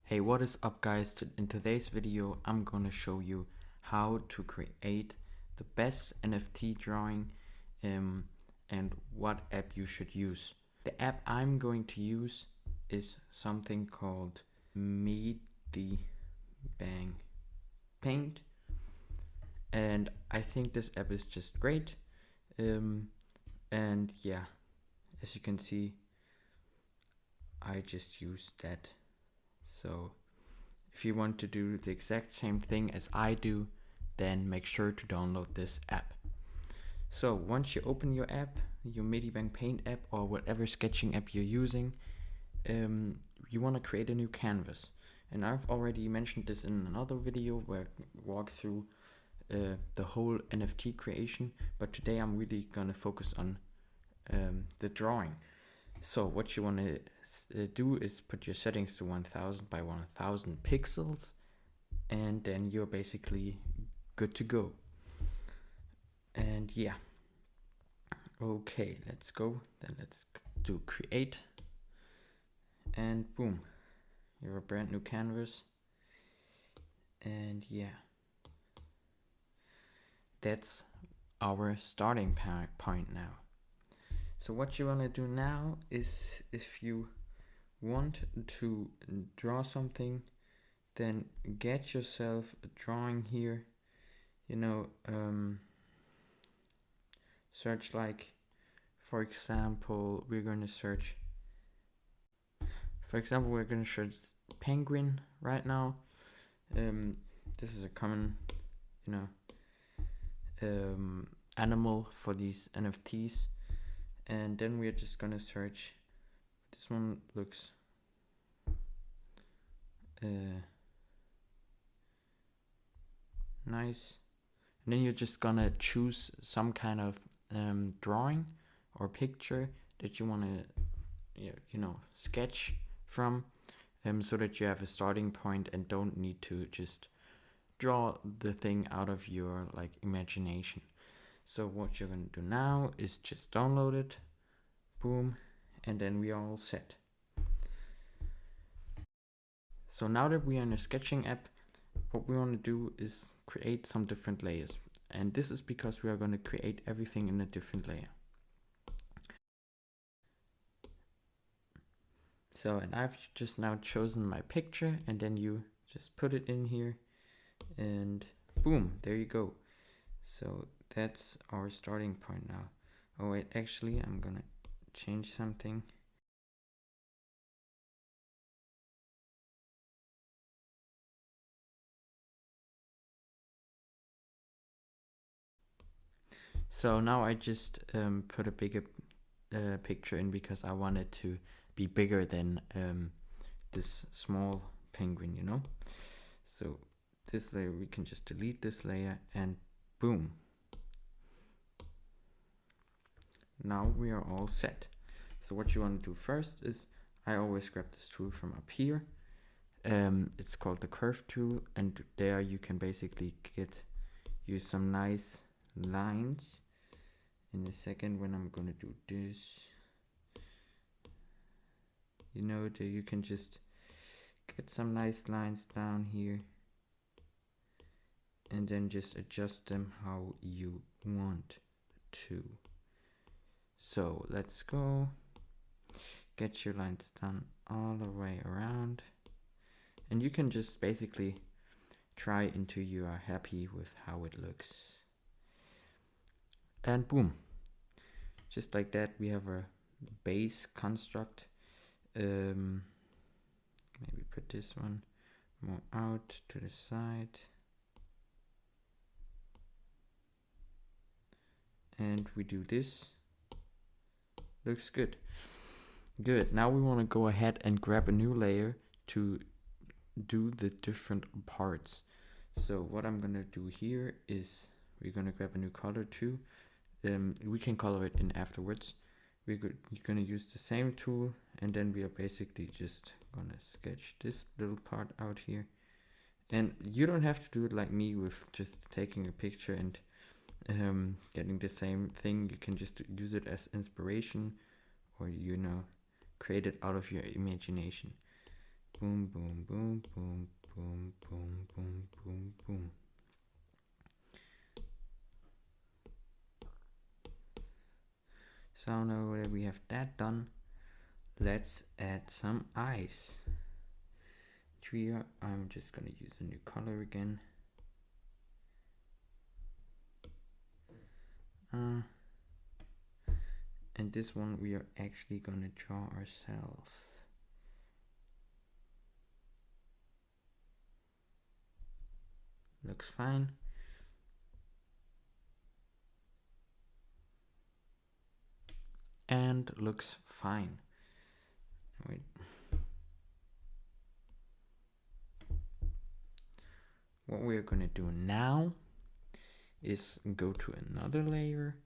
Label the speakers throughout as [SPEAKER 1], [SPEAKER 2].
[SPEAKER 1] Hey, what is up guys? In today's video I'm gonna show you how to create the best NFT drawing and what app you should use. The app I'm going to use is something called Meet the Bang Paint, and I think this app is just great. And yeah, as you can see, I just used that. So if you want to do the exact same thing as I do, then make sure to download this app. So once you open your app, your Medibank Paint app or whatever sketching app you're using, you want to create a new canvas. And I've already mentioned this in another video where I walk through the whole NFT creation, but today I'm really gonna focus on the drawing. So what you want to do is put your settings to 1000 by 1000 pixels, and then you're basically good to go. And yeah, okay, let's go. Then let's do create, and boom, you have a brand new canvas. And yeah, that's our starting point now. So what you want to do now is, if you want to draw something, then get yourself a drawing here. Search, like, for example, we're going to search penguin right now. This is a common animal for these NFTs. And then we're just gonna search. This one looks nice. And then you're just gonna choose some kind of drawing or picture that you wanna sketch from, so that you have a starting point and don't need to just draw the thing out of your imagination. So what you're gonna do now is just download it, boom, and then we are all set. So now that we are in a sketching app, what we want to do is create some different layers. And this is because we are going to create everything in a different layer. So, and I've just now chosen my picture, and then you just put it in here, and boom, there you go. So that's our starting point now. Oh wait, actually I'm gonna change something. So now I just put a bigger picture in because I want it to be bigger than this small penguin, So this layer, we can just delete this layer, and boom. Now we are all set. So what you want to do first is, I always grab this tool from up here. It's called the curve tool, and there you can basically use some nice lines. In a second, when I'm gonna do this, there you can just get some nice lines down here, and then just adjust them how you want to. So let's go. Get your lines done all the way around, and you can just basically try until you are happy with how it looks. And boom, just like that, we have a base construct. Maybe put this one more out to the side, and we do this. Looks good. Good. Now we want to go ahead and grab a new layer to do the different parts. So what I'm gonna do here is, we're gonna grab a new color too. We can color it in afterwards. You're gonna use the same tool, and then we are basically just gonna sketch this little part out here. And you don't have to do it like me with just taking a picture and getting the same thing. You can just use it as inspiration, or create it out of your imagination. Boom, boom, boom, boom, boom, boom, boom, boom, boom. So now that we have that done, let's add some eyes. Here I'm just gonna use a new color again. And this one we are actually gonna draw ourselves. Looks fine. And looks fine. Wait. What we're gonna do now is go to another layer.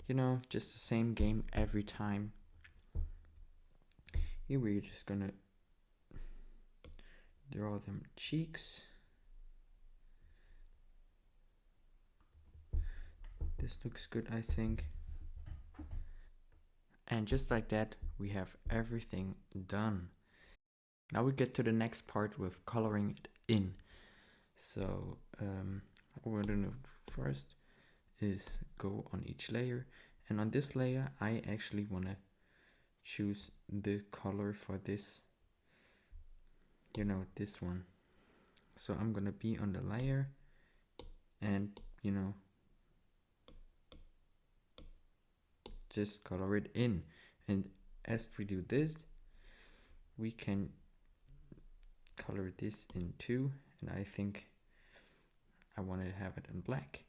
[SPEAKER 1] You know, just the same game every time. Here we're just gonna draw them cheeks. This looks good, I think. And just like that, we have everything done. Now we get to the next part with coloring it in. So what we're gonna do first is go on each layer, and on this layer I actually wanna choose the color for this, you know, this one. So I'm gonna be on the layer and, you know, just color it in. And as we do this, we can color this in too, and I think I want to have it in black,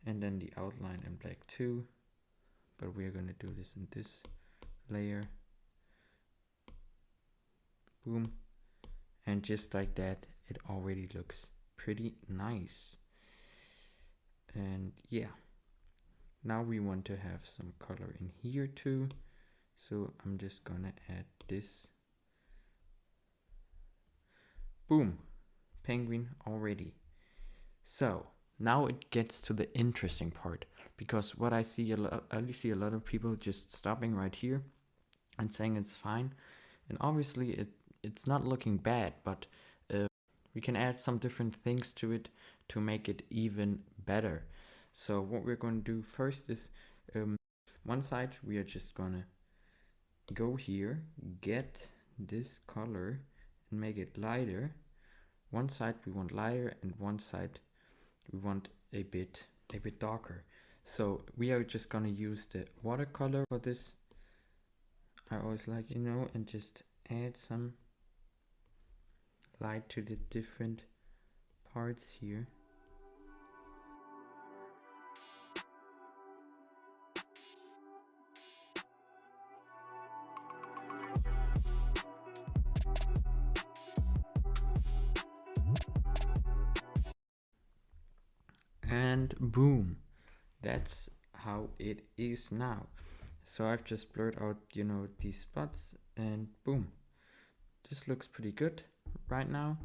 [SPEAKER 1] and then the outline in black too, but we're gonna do this in this layer. Boom. And just like that, it already looks pretty nice. And yeah, now we want to have some color in here too, so I'm just gonna add this. Boom, penguin already. So now it gets to the interesting part, because what I see I see a lot of people just stopping right here and saying it's fine, and obviously it's not looking bad, but we can add some different things to it to make it even better. So what we're going to do first is one side we are just gonna go here, get this color and make it lighter. One side we want lighter and one side we want a bit darker. So we are just gonna use the watercolor for this. I always like, you know, and just add some light to the different parts here. And boom, that's how it is now. So I've just blurred out, you know, these spots, and boom, this looks pretty good right now.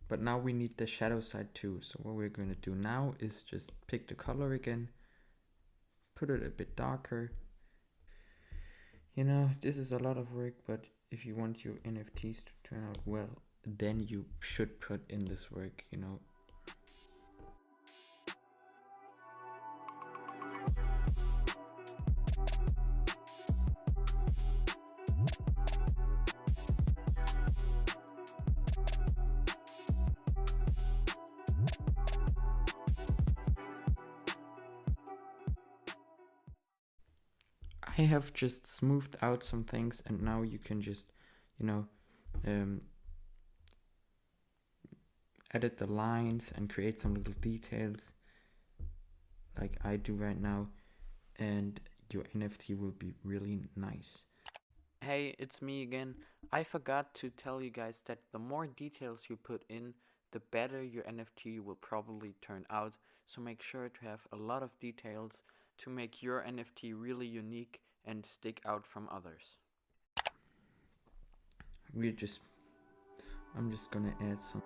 [SPEAKER 1] But now we need the shadow side too. So what we're going to do now is just pick the color again, put it a bit darker. You know, this is a lot of work, but if you want your NFTs to turn out well, then you should put in this work, you know. I have just smoothed out some things, and now you can just, you know, edit the lines and create some little details like I do right now, and your NFT will be really nice. Hey, it's me again. I forgot to tell you guys that the more details you put in, the better your NFT will probably turn out. So make sure to have a lot of details to make your NFT really unique and stick out from others. I'm just gonna add some.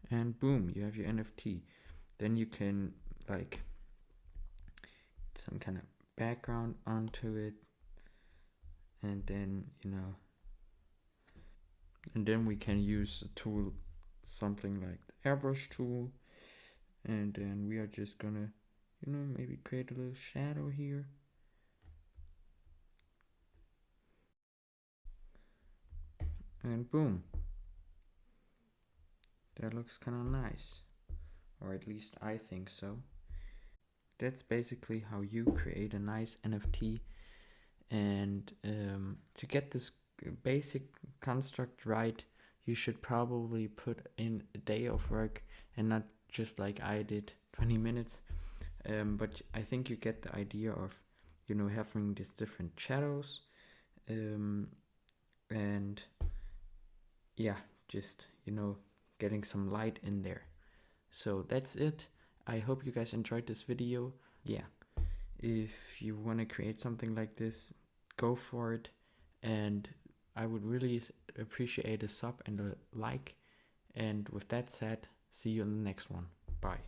[SPEAKER 1] and boom, you have your NFT. Then you can like some kind of background onto it, and then and then we can use a tool, something like the airbrush tool, and then we are just gonna maybe create a little shadow here, and boom, that looks kind of nice, or at least I think so. That's basically how you create a nice NFT. And to get this basic construct right, you should probably put in a day of work and not just like I did 20 minutes. But I think you get the idea of having these different shadows, and yeah, just getting some light in there. So that's it. I hope you guys enjoyed this video. Yeah, if you want to create something like this, go for it. And I would really appreciate a sub and a like. And with that said, see you in the next one. Bye.